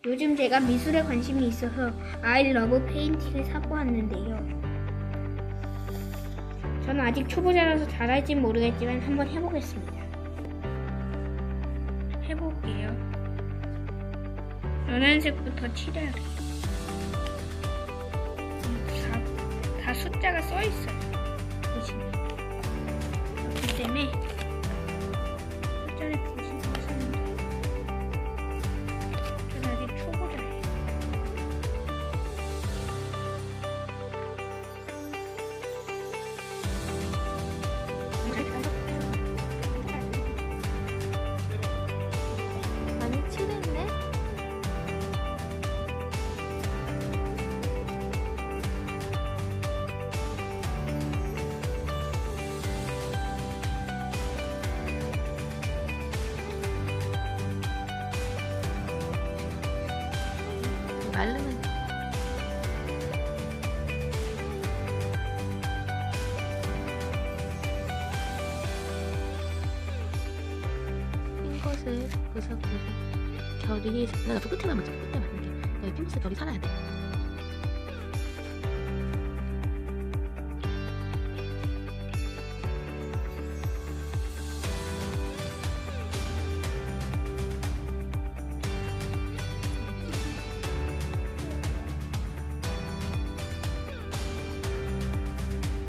요즘 제가 미술에 관심이 있어서 I love 페인팅을 사고 왔는데요. 저는 아직 초보자라서 잘할진 모르겠지만 한번 해보겠습니다. 해볼게요. 연한색부터 칠해야겠다. 다 숫자가 써있어요. 보시면. 그렇기 때문에 숫자를 보시고 하시면 돼요. 저는 아직 초보자예요. 많이 칠했네? 마르면 돼. 핀 것을 구석구석 결이 나도 끝에만 맞춰. 끝에 맞는 게 여기 핀 것에 결이 살아야 돼.